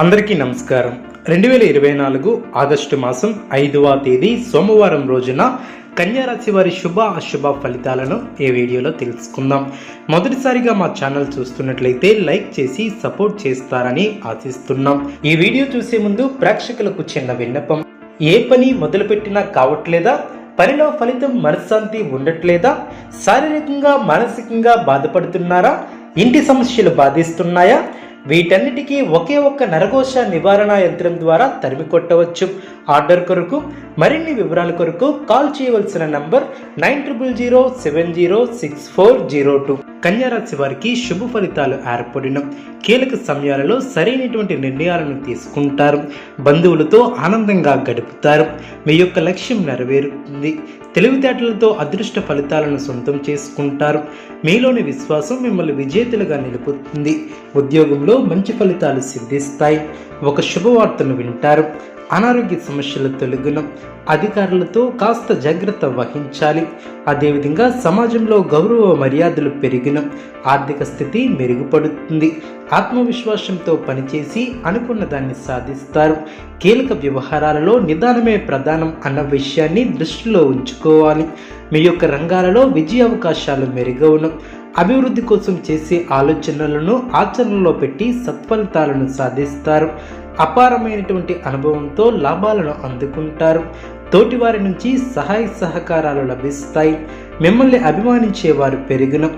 అందరికీ నమస్కారం. 2024 ఆగస్టు మాసం 5వ తేదీ సోమవారం రోజున కన్యారాశి వారి శుభ అశుభ ఫలితాలను ఈ వీడియోలో తెలుసుకుందాం. మొదటిసారిగా మా ఛానల్ చూస్తున్నట్లయితే లైక్ చేసి సపోర్ట్ చేస్తారని ఆశిస్తున్నాం. ఈ వీడియో చూసే ముందు ప్రేక్షకులకు చిన్న విన్నపం. ఏ పని మొదలుపెట్టినా కావట్లేదా? పనిలో ఫలితం మనశ్శాంతి ఉండట్లేదా? శారీరకంగా మానసికంగా బాధపడుతున్నారా? ఇంటి సమస్యలు బాధిస్తున్నాయా? వీటన్నిటికీ ఒకే ఒక్క నరఘోష నివారణ యంత్రం ద్వారా తరిమి కొట్టవచ్చు. ఆర్డర్ కొరకు మరిన్ని వివరాల కొరకు కాల్ చేయవలసిన నంబర్ 9007064002. కన్యారాశి వారికి శుభ ఫలితాలు ఏర్పడిన కీలక సమయాలలో సరైనటువంటి నిర్ణయాలను తీసుకుంటారు. బంధువులతో ఆనందంగా గడుపుతారు. మీ యొక్క లక్ష్యం నెరవేరుతుంది. తెలివితేటలతో అదృష్ట ఫలితాలను సొంతం చేసుకుంటారు. మీలోని విశ్వాసం మిమ్మల్ని విజేతలుగా నిలుపుతుంది. ఉద్యోగంలో మంచి ఫలితాలు సిద్ధిస్తాయి. ఒక శుభవార్తను వింటారు. అనారోగ్య సమస్యలు తొలగును. అధికారులతో కాస్త జాగ్రత్త వహించాలి. అదేవిధంగా సమాజంలో గౌరవ మర్యాదలు పెరిగిన ఆర్థిక స్థితి మెరుగుపడుతుంది. ఆత్మవిశ్వాసంతో పనిచేసి అనుకున్న దాన్ని సాధిస్తారు. కీలక వ్యవహారాలలో నిదానమే ప్రధానం అన్న విషయాన్ని దృష్టిలో ఉంచుకోవాలి. మీ యొక్క రంగాలలో విజయ అవకాశాలు మెరుగవును. అభివృద్ధి కోసం చేసే ఆలోచనలను ఆచరణలో పెట్టి సత్ఫలితాలను సాధిస్తారు. అపారమైనటువంటి అనుభవంతో లాభాలను అందుకుంటారు. తోటివారి నుంచి సహాయ సహకారాలు లభిస్తాయి. మిమ్మల్ని అభిమానించే వారు పెరిగిన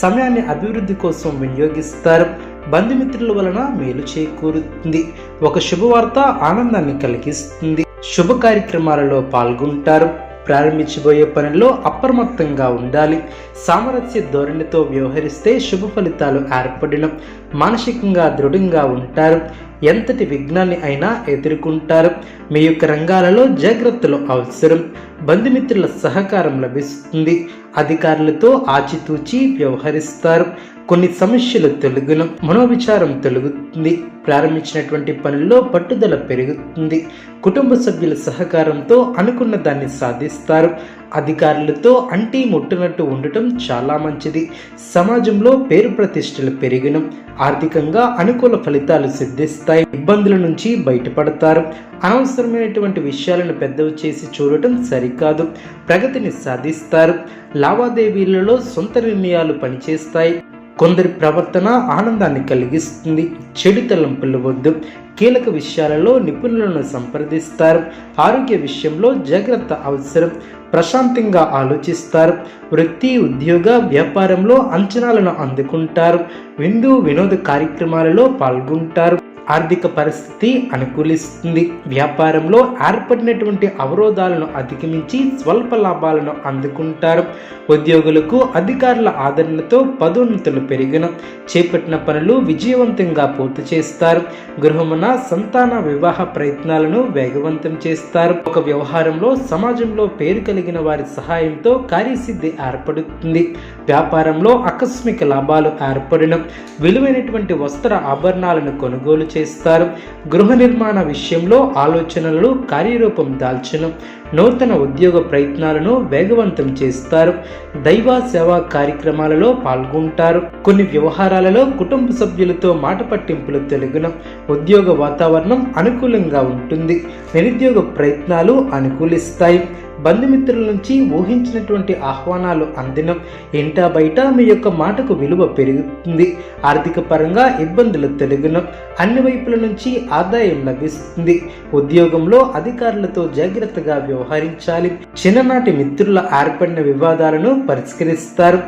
సమయాన్ని అభివృద్ధి కోసం వినియోగిస్తారు. బంధుమిత్రుల వలన మేలు చేకూరుతుంది. ఒక శుభవార్త ఆనందాన్ని కలిగిస్తుంది. శుభ కార్యక్రమాలలో పాల్గొంటారు. ప్రారంభించబోయే పనుల్లో అప్రమత్తంగా ఉండాలి. సామరస్య ధోరణితో వ్యవహరిస్తే శుభ ఫలితాలు ఏర్పడిన మానసికంగా దృఢంగా ఉంటారు. ఎంతటి విఘ్నాన్ని అయినా ఎదుర్కొంటారు. మీ యొక్క రంగాలలో జాగ్రత్తలు అవసరం. బంధుమిత్రుల సహకారం లభిస్తుంది. అధికారులతో ఆచితూచి వ్యవహరిస్తారు. కొన్ని సమస్యలు తొలగును. మనోవిచారం తొలగుతుంది. ప్రారంభించినటువంటి పనుల్లో పట్టుదల పెరుగుతుంది. కుటుంబ సభ్యుల సహకారంతో అనుకున్న దాన్ని సాధిస్తారు. అధికారులతో అంటీ ముట్టునట్టు ఉండటం చాలా మంచిది. సమాజంలో పేరు ప్రతిష్టలు పెరిగిన ఆర్థికంగా అనుకూల ఫలితాలు సిద్ధిస్తాయి. ఇబ్బందుల నుంచి బయటపడతారు. అనవసరమైనటువంటి విషయాలను పెద్దవి చేసి చూడటం సరికాదు. ప్రగతిని సాధిస్తారు. లావాదేవీలలో సొంత నిర్ణయాలు పనిచేస్తాయి. కొందరి ప్రవర్తన ఆనందాన్ని కలిగిస్తుంది. చెడు తలంపులు వద్దు. కీలక విషయాలలో నిపుణులను సంప్రదిస్తారు. ఆరోగ్య విషయంలో జాగ్రత్త అవసరం. ప్రశాంతంగా ఆలోచిస్తారు. వృత్తి ఉద్యోగ వ్యాపారంలో అంచనాలను అందుకుంటారు. విందు వినోద కార్యక్రమాలలో పాల్గొంటారు. ఆర్థిక పరిస్థితి అనుకూలిస్తుంది. వ్యాపారంలో ఏర్పడినటువంటి అవరోధాలను అధిగమించి స్వల్ప లాభాలను అందుకుంటారు. ఉద్యోగులకు అధికారుల ఆదరణతో పదోన్నతులు పెరిగిన చేపట్టిన పనులు విజయవంతంగా పూర్తి చేస్తారు. గృహమున సంతాన వివాహ ప్రయత్నాలను వేగవంతం చేస్తారు. ఒక వ్యవహారంలో సమాజంలో పేరు కలిగిన వారి సహాయంతో కార్యసిద్ధి ఏర్పడుతుంది. వ్యాపారంలో ఆకస్మిక లాభాలు ఏర్పడిన విలువైనటువంటి వస్త్ర ఆభరణాలను కొనుగోలు చేస్తారు. గృహ నిర్మాణ విషయంలో ఆలోచనలు కార్యరూపం దాల్చను. నూతన ఉద్యోగ ప్రయత్నాలను వేగవంతం చేస్తారు. దైవ సేవా కార్యక్రమాలలో పాల్గొంటారు. కొన్ని వ్యవహారాలలో కుటుంబ సభ్యులతో మాట పట్టింపులు తొలగున ఉద్యోగ వాతావరణం అనుకూలంగా ఉంటుంది. నిరుద్యోగ ప్రయత్నాలు అనుకూలిస్తాయి. బంధుమిత్రుల నుంచి ఊహించినటువంటి ఆహ్వానాలు అందిన ఇంటా బయట మీ యొక్క మాటకు విలువ పెరుగుతుంది. ఆర్థిక పరంగా ఇబ్బందులు తొలగున అన్ని వైపుల నుంచి ఆదాయం లభిస్తుంది. ఉద్యోగంలో అధికారులతో జాగ్రత్తగా వ్యవహరించాలి. చిన్ననాటి మిత్రుల ఏర్పడిన వివాదాలను పరిష్కరిస్తారు.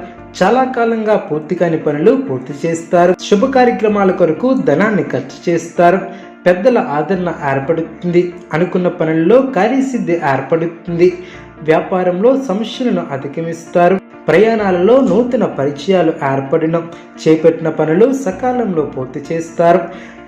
చాలా కాలంగా పూర్తి కాని పనులు పూర్తి చేస్తారు. శుభ కార్యక్రమాల కొరకు ధనాన్ని ఖర్చు చేస్తారు. పెద్దల ఆదరణ ఏర్పడుతుంది. అనుకున్న పనుల్లో కార్యసిద్ధి ఏర్పడుతుంది. వ్యాపారంలో సమస్యలను అధిగమిస్తారు. ప్రయాణాలలో నూతన పరిచయాలు ఏర్పడిన చేపట్టిన పనులు సకాలంలో పూర్తి చేస్తారు.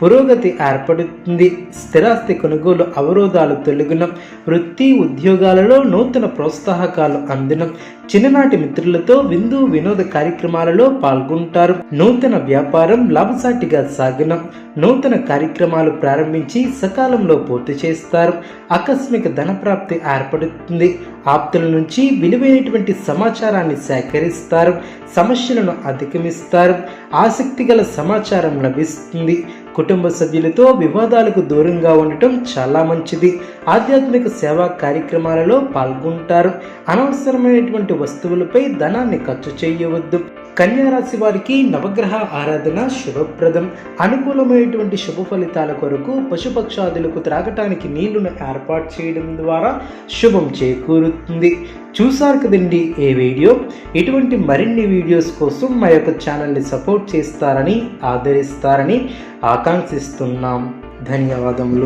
పురోగతి ఏర్పడుతుంది. స్థిరాస్తి కొనుగోలు అవరోధాలు తొలగిన వృత్తి ఉద్యోగాలలో నూతన ప్రోత్సాహకాలు అందిన చిన్ననాటి మిత్రులతో విందు వినోద కార్యక్రమాలలో పాల్గొంటారు. నూతన వ్యాపారం లాభసాటిగా సాగిన నూతన కార్యక్రమాలు ప్రారంభించి సకాలంలో పూర్తి చేస్తారు. ఆకస్మిక ధనప్రాప్తి ఏర్పడుతుంది. ఆప్తుల నుంచి విలువైనటువంటి సమాచారాన్ని సేకరిస్తారు. సమస్యలను అధిగమిస్తారు. ఆసక్తి గల సమాచారం లభిస్తుంది. కుటుంబ సభ్యులతో వివాదాలకు దూరంగా ఉండటం చాలా మంచిది. ఆధ్యాత్మిక సేవా కార్యక్రమాలలో పాల్గొంటారు. అనవసరమైనటువంటి వస్తువులపై ధనాన్ని ఖర్చు చేయవద్దు. కన్యారాశి వారికి నవగ్రహ ఆరాధన శుభప్రదం. అనుకూలమైనటువంటి శుభ ఫలితాల కొరకు పశుపక్షాదులకు త్రాగటానికి నీళ్లను ఏర్పాటు చేయడం ద్వారా శుభం చేకూరుతుంది. చూసారు కదండి ఈ వీడియో. ఇటువంటి మరిన్ని వీడియోస్ కోసం మా యొక్క ఛానల్ని సపోర్ట్ చేస్తారని, ఆదరిస్తారని ఆకాంక్షిస్తున్నాం. ధన్యవాదములు.